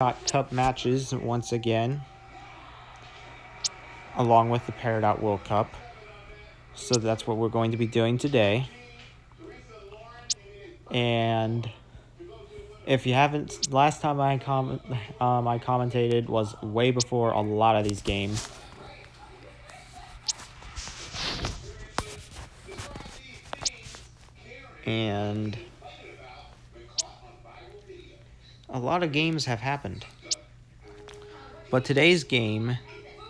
Cup matches once again, along with the Peridot World Cup. So that's what we're going to be doing today. And if you haven't, last time I commentated was way before a lot of these games. And a lot of games have happened. But today's game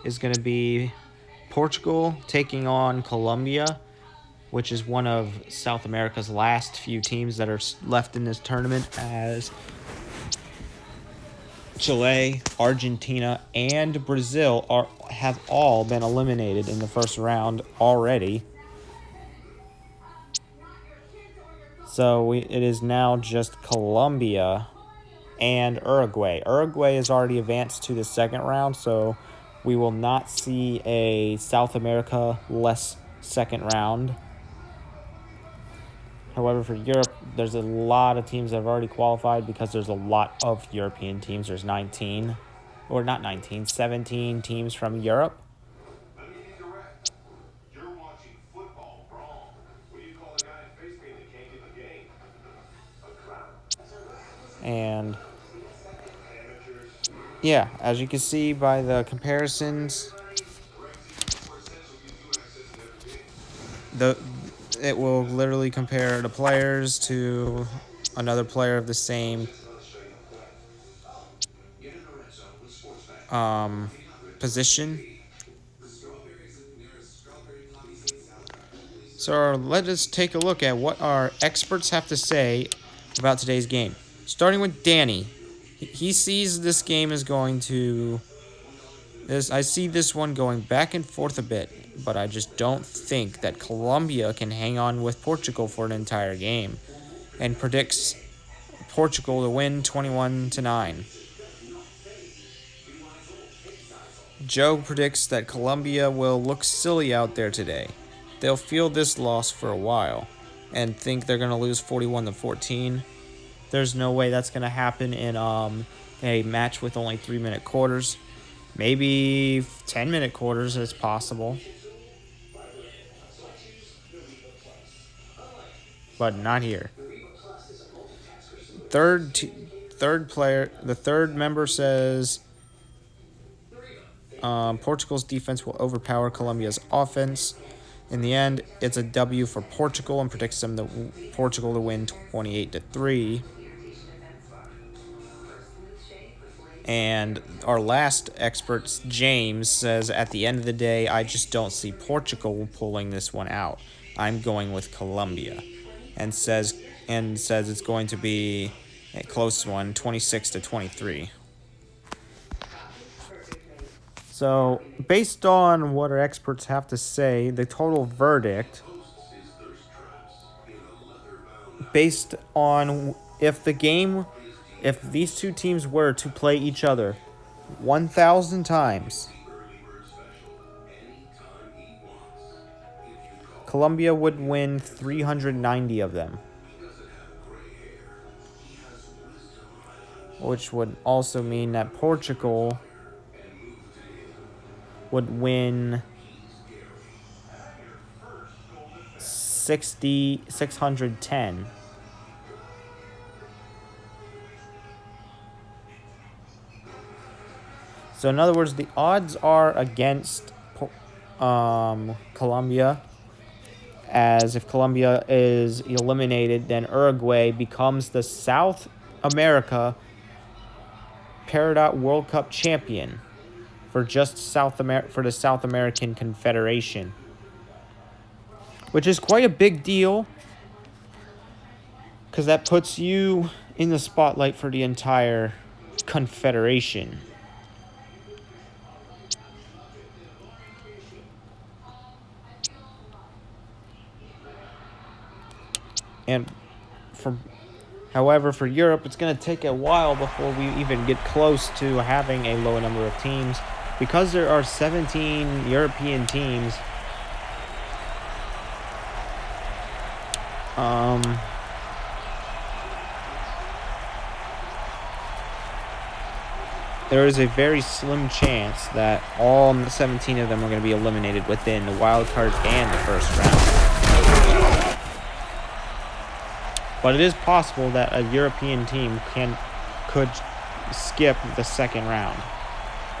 is going to be Portugal taking on Colombia, which is one of South America's last few teams that are left in this tournament, as Chile, Argentina, and Brazil have all been eliminated in the first round already. So it is now just Colombia and Uruguay. Uruguay has already advanced to the second round, so we will not see a South America-less second round. However, for Europe, there's a lot of teams that have already qualified because there's a lot of European teams. There's 17 teams from Europe. And yeah, as you can see by the comparisons, it will literally compare the players to another player of the same position. So let us take a look at what our experts have to say about today's game. Starting with Danny. He sees this game as going to... I see this one going back and forth a bit, but I just don't think that Colombia can hang on with Portugal for an entire game, and predicts Portugal to win 21-9. Joe predicts that Colombia will look silly out there today. They'll feel this loss for a while and think they're going to lose 41-14. There's no way that's going to happen in a match with only 3-minute quarters. Maybe 10-minute quarters is possible. But not here. The third member says Portugal's defense will overpower Colombia's offense. In the end, it's a W for Portugal and predicts Portugal to win 28-3. And our last expert, James, says at the end of the day, I just don't see Portugal pulling this one out. I'm going with Colombia, and says it's going to be a close one, 26-23. So, based on what our experts have to say, the total verdict, based on if these two teams were to play each other 1,000 times, Colombia would win 390 of them, which would also mean that Portugal would win 610. So in other words, the odds are against Colombia, as if Colombia is eliminated, then Uruguay becomes the South America Peridot World Cup champion for just for the South American Confederation, which is quite a big deal, because that puts you in the spotlight for the entire confederation. And however, for Europe, it's going to take a while before we even get close to having a low number of teams, because there are 17 European teams. there is a very slim chance that all 17 of them are going to be eliminated within the wild card and the first round. But it is possible that a European team could skip the second round,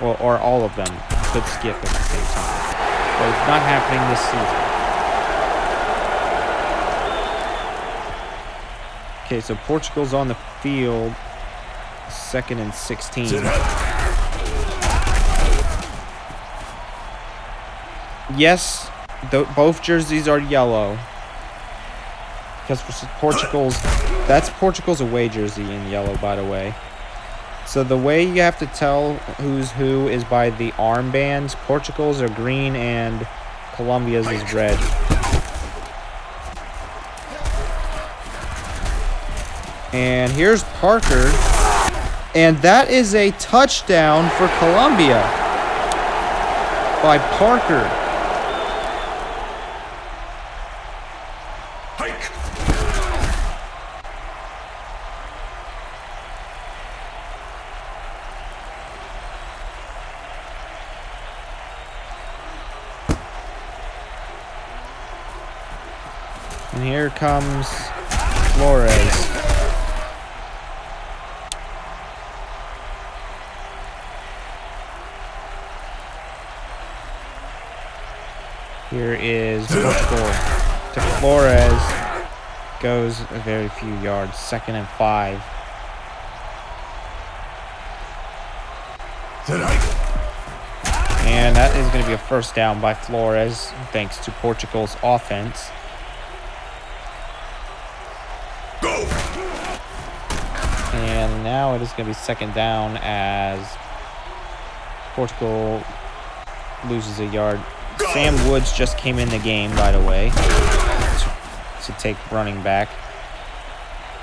or all of them could skip at the same time. But it's not happening this season. Okay, so Portugal's on the field. 2nd and 16. Yes, both jerseys are yellow. Because for that's Portugal's away jersey in yellow, by the way. So the way you have to tell who's who is by the armbands. Portugal's are green and Colombia's is red. And here's Parker. And that is a touchdown for Colombia by Parker. Hike. And here comes Flores. Here is Portugal to Flores. Goes a very few yards. 2nd and 5. And that is going to be a first down by Flores, thanks to Portugal's offense. Go. And now it is going to be 2nd down as Portugal loses a yard. Sam Woods just came in the game, by the way, to take running back.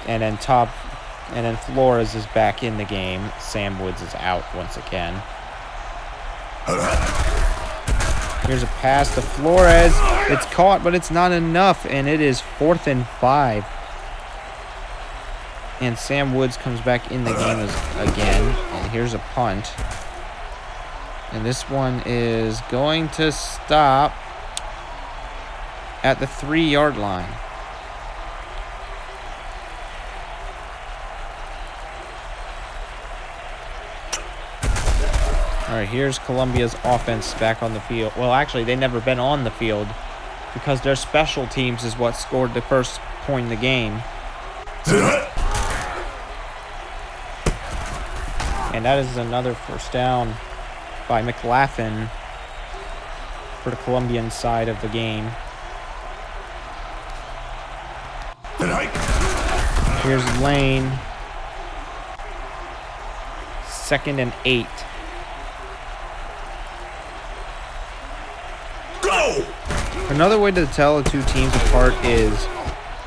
And then Flores is back in the game. Sam Woods is out once again. Here's a pass to Flores. It's caught, but it's not enough, and it is 4th and 5. And Sam Woods comes back in the game again. And here's a punt. And this one is going to stop at the 3-yard line. All right, here's Colombia's offense back on the field. Well, actually, they've never been on the field because their special teams is what scored the first point in the game. And that is another first down by McLaughlin for the Colombian side of the game. Here's Lane. 2nd and 8. Go! Another way to tell the two teams apart is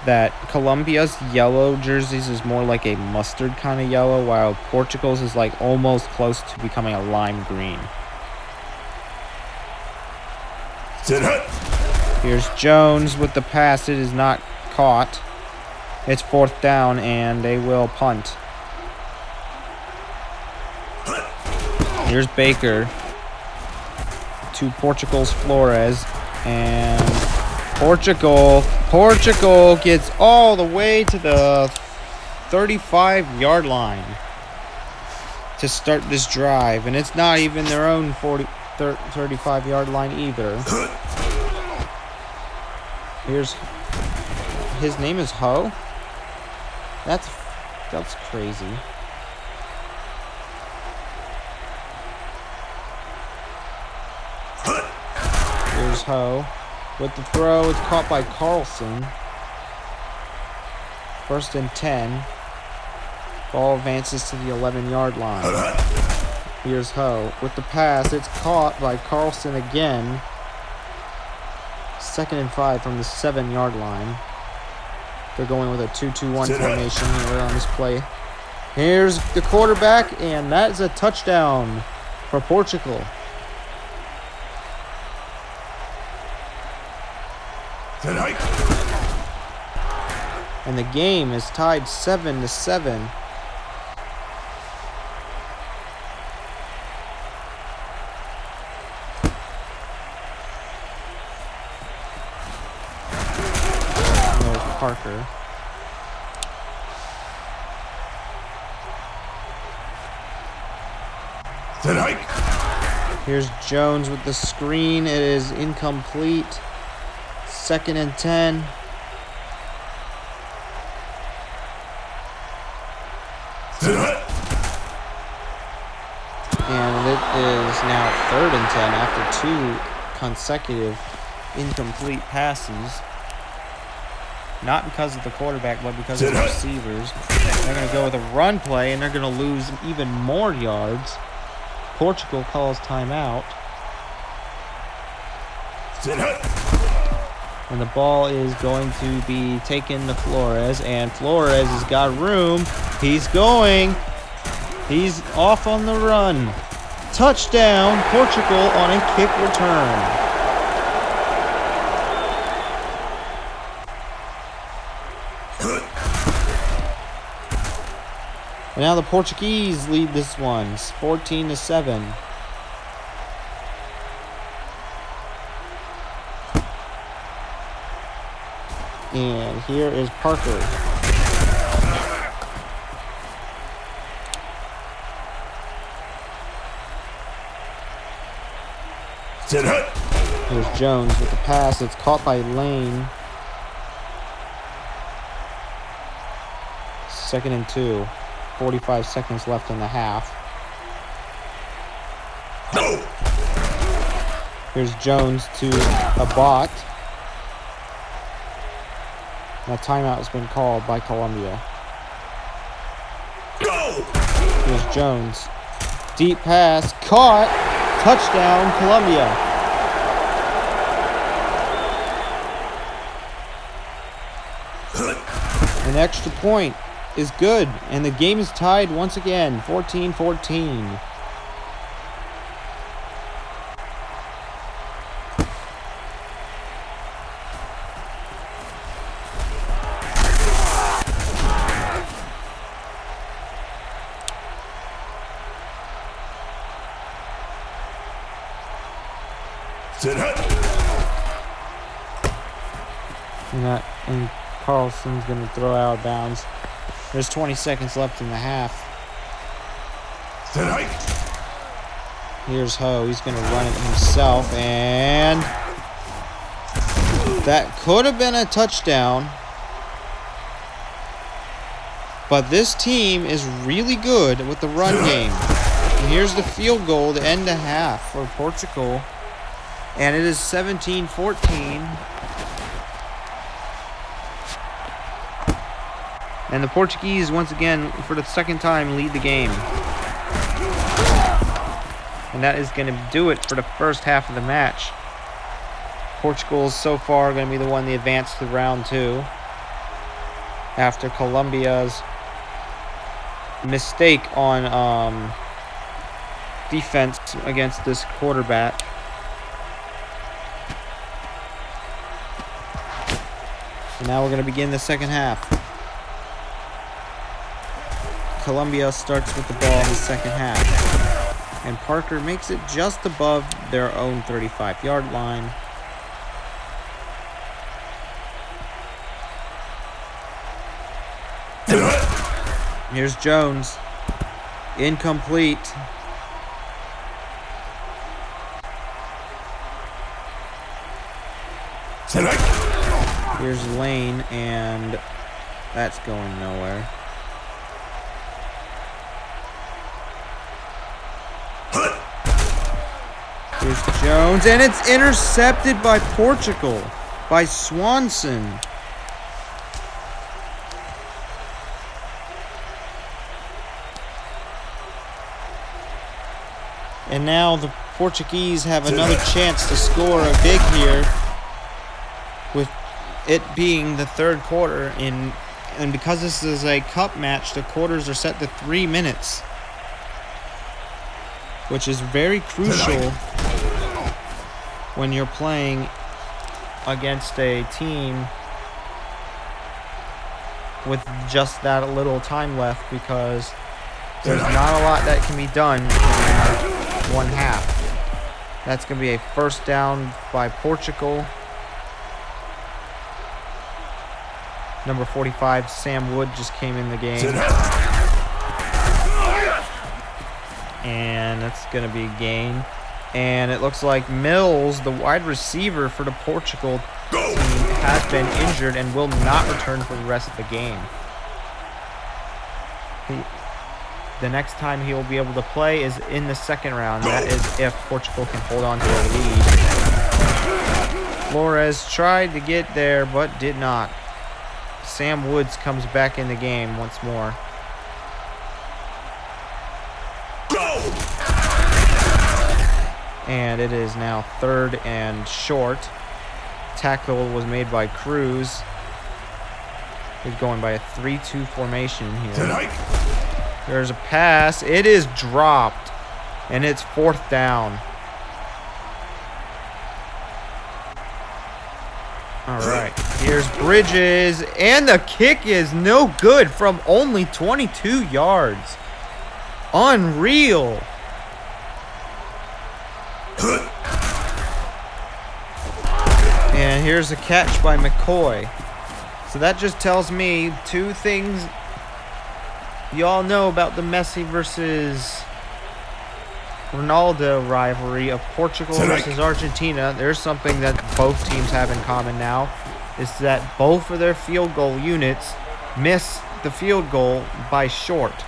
that Colombia's yellow jerseys is more like a mustard kind of yellow, while Portugal's is like almost close to becoming a lime green. Here's Jones with the pass. It is not caught. It's 4th down, and they will punt. Here's Baker to Portugal's Flores, and Portugal gets all the way to the 35-yard line to start this drive, and it's not even their own 35-yard line either. Here's his name is Ho. That's crazy. Here's Ho with the throw. It's caught by Carlson. 1st and 10. Ball advances to the 11-yard line. Here's Ho with the pass. It's caught by Carlson again. 2nd and 5 from the 7-yard line. They're going with a 2-2-1 formation here on this play. Here's the quarterback, and that is a touchdown for Portugal. And the game is tied 7-7. Parker. Here's Jones with the screen. It is incomplete. 2nd and 10. And it is now 3rd and 10 after 2 consecutive incomplete passes. Not because of the quarterback, but because of the receivers. They're going to go with a run play, and they're going to lose even more yards. Portugal calls timeout. And the ball is going to be taken to Flores, and Flores has got room. He's going. He's off on the run. Touchdown, Portugal on a kick return. And now the Portuguese lead this one, 14-7. And here is Parker. Here's Jones with the pass. It's caught by Lane. 2nd and 2. 45 seconds left in the half. Here's Jones to Abbott. And a timeout has been called by Colombia. Here's Jones. Deep pass. Caught. Touchdown, Colombia. An extra point is good, and the game is tied once again, 14-14. And Carlson's going to throw out of bounds. There's 20 seconds left in the half. Here's Ho. He's going to run it himself, and that could have been a touchdown. But this team is really good with the run game. And here's the field goal to end the half for Portugal. And it is 17-14. And the Portuguese, once again, for the 2nd time, lead the game. And that is going to do it for the first half of the match. Portugal is so far going to be the one that advanced to round 2. After Colombia's mistake on defense against this quarterback. And now we're going to begin the second half. Colombia starts with the ball in the second half. And Parker makes it just above their own 35-yard line. Here's Jones. Incomplete. Here's Lane, and that's going nowhere. Here's Jones, and it's intercepted by Portugal, by Swanson. And now the Portuguese have another chance to score a big here, with it being the third quarter. And because this is a cup match, the quarters are set to 3 minutes, which is very crucial when you're playing against a team with just that little time left, because there's not a lot that can be done in one half. That's going to be a first down by Portugal. Number 45, Sam Wood, just came in the game. And that's going to be a gain. And it looks like Mills, the wide receiver for the Portugal team, has been injured and will not return for the rest of the game. The next time he will be able to play is in the second round. That is if Portugal can hold on to a lead. Flores tried to get there, but did not. Sam Woods comes back in the game once more. And it is now 3rd and short. Tackle was made by Cruz. He's going by a 3-2 formation here. There's a pass. It is dropped. And it's 4th down. All right. Here's Bridges. And the kick is no good from only 22 yards. Unreal. And here's a catch by McCoy. So that just tells me 2 things you all know about the Messi versus Ronaldo rivalry of Portugal versus Argentina. There's something that both teams have in common now, is that both of their field goal units miss the field goal by short.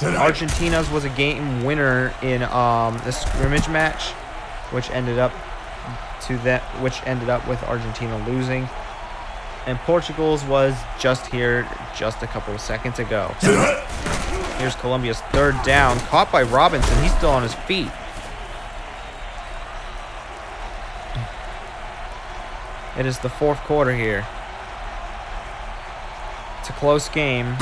Argentina's was a game winner in the scrimmage match, which ended up with Argentina losing. And Portugal's was just here just a couple of seconds ago. Here's Colombia's 3rd down, caught by Robinson. He's still on his feet. It is the 4th quarter here. It's a close game.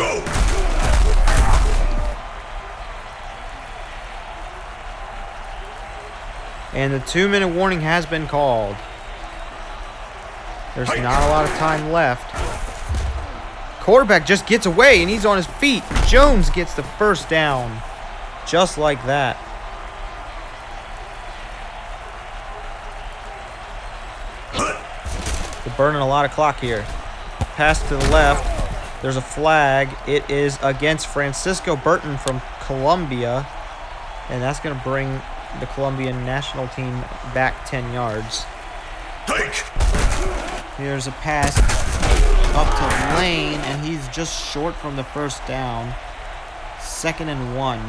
And the 2-minute warning has been called. There's not a lot of time left. Quarterback just gets away and he's on his feet. Jones gets the 1st down. Just like that. They're burning a lot of clock here. Pass to the left. There's a flag. It is against Francisco Burton from Colombia. And that's going to bring the Colombian national team back 10 yards. Here's a pass up to Lane, and he's just short from the 1st down. 2nd and 1.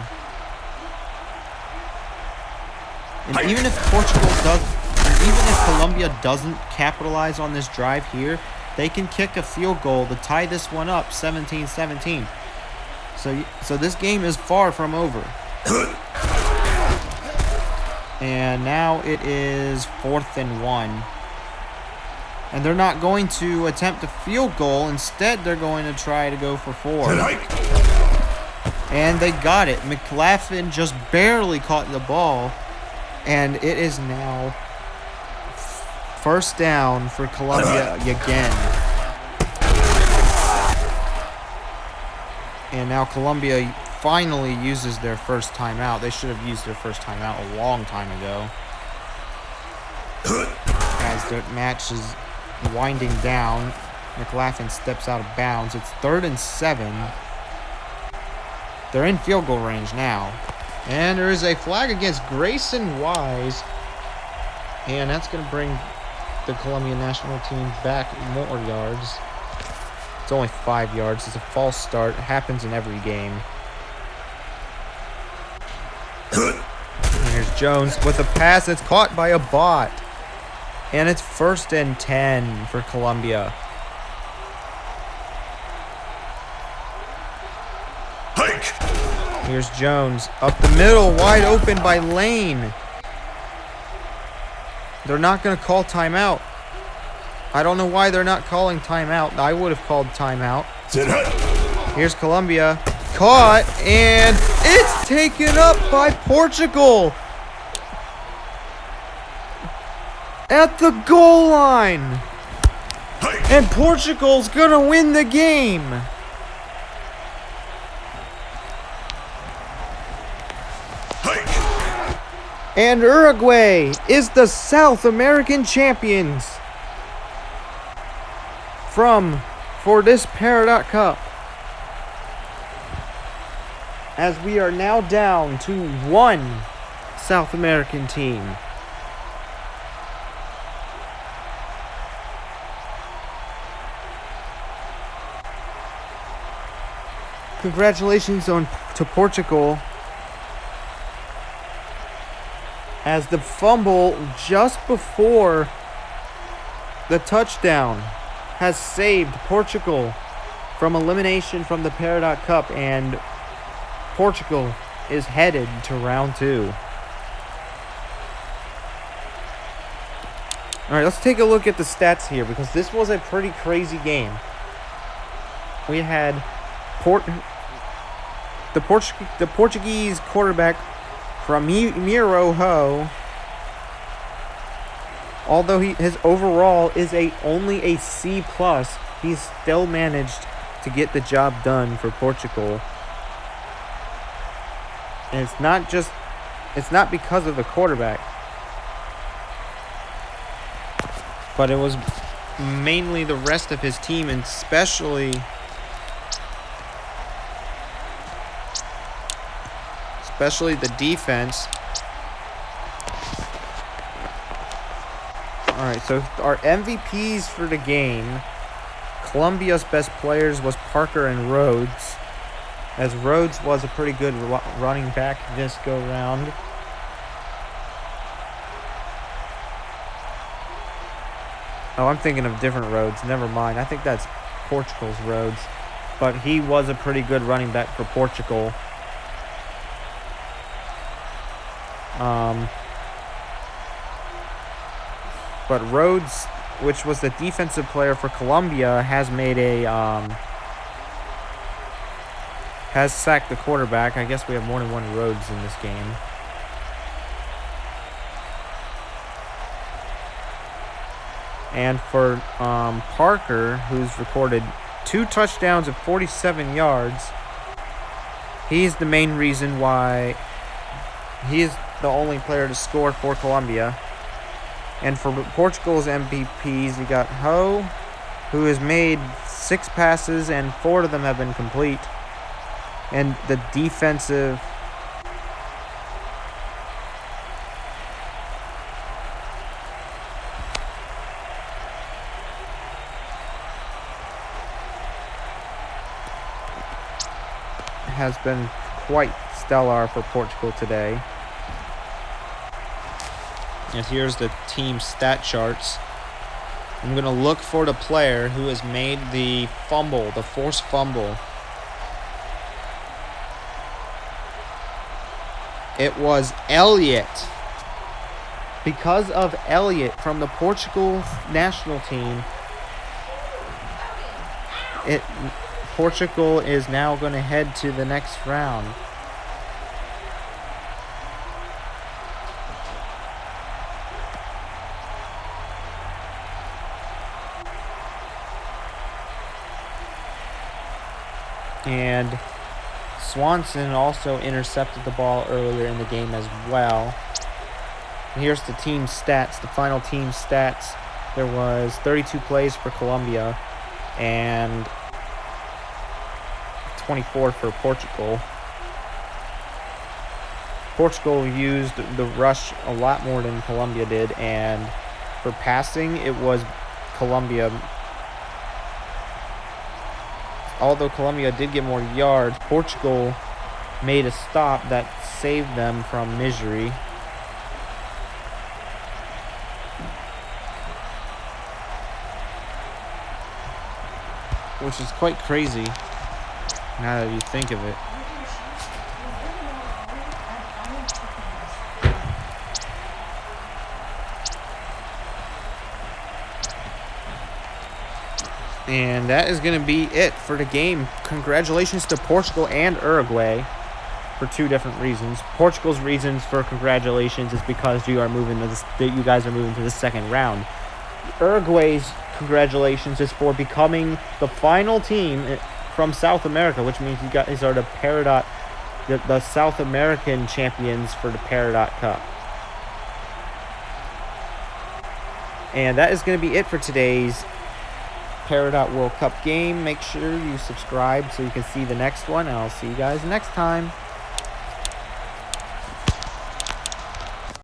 And even if Colombia doesn't capitalize on this drive here, they can kick a field goal to tie this one up 17-17. So this game is far from over. And now it is 4th and 1. And they're not going to attempt a field goal. Instead, they're going to try to go for 4. And they got it. McLaughlin just barely caught the ball. And it is now 1st down for Colombia again. And now Colombia finally uses their 1st timeout. They should have used their 1st timeout a long time ago. As the match is winding down, McLaughlin steps out of bounds. It's 3rd and 7. They're in field goal range now. And there is a flag against Grayson Wise. And that's going to bring the Colombian national team back more yards. It's only 5 yards. It's a false start. It happens in every game. And here's Jones with a pass that's caught by a bot. And it's 1st and 10 for Colombia. Here's Jones up the middle, wide open by Lane. They're not going to call timeout. I don't know why they're not calling timeout. I would have called timeout. Here's Colombia. Caught, and it's taken up by Portugal. At the goal line. And Portugal's going to win the game. And Uruguay is the South American champions. for this Peridot Cup, as we are now down to one South American team. Congratulations to Portugal, as the fumble just before the touchdown has saved Portugal from elimination from the Peridot Cup, and Portugal is headed to round 2. Alright, let's take a look at the stats here, because this was a pretty crazy game. We had the Portuguese quarterback from Miro, although his overall is only a C+, he still managed to get the job done for Portugal. And it's not because of the quarterback, but it was mainly the rest of his team, and especially the defense. Alright, so our MVPs for the game, Colombia's best players was Parker and Rhodes, as Rhodes was a pretty good running back this go-round. Oh, I'm thinking of different Rhodes. Never mind. I think that's Portugal's Rhodes. But he was a pretty good running back for Portugal. But Rhodes, which was the defensive player for Colombia, has sacked the quarterback. I guess we have more than one Rhodes in this game. And for Parker, who's recorded 2 touchdowns and 47 yards, he's the main reason why he is the only player to score for Colombia. And for Portugal's MVPs, you got Ho, who has made 6 passes and 4 of them have been complete. And the defensive has been quite stellar for Portugal today. And here's the team stat charts. I'm going to look for the player who has made the fumble, the forced fumble. It was Elliott. Because of Elliott from the Portugal national team, Portugal is now going to head to the next round. And Swanson also intercepted the ball earlier in the game as well. And here's the team stats, the final team stats. There was 32 plays for Colombia and 24 for Portugal. Portugal used the rush a lot more than Colombia did, and for passing, it was Colombia. Although Colombia did get more yards, Portugal made a stop that saved them from misery. Which is quite crazy, now that you think of it. And that is going to be it for the game. Congratulations to Portugal and Uruguay for 2 different reasons. Portugal's reasons for congratulations is because you guys are moving to the second round. Uruguay's congratulations is for becoming the final team from South America, which means you guys are the Peridot, the South American champions for the Peridot Cup. And that is going to be it for today's Peridot World Cup game. Make sure you subscribe so you can see the next one. And I'll see you guys next time.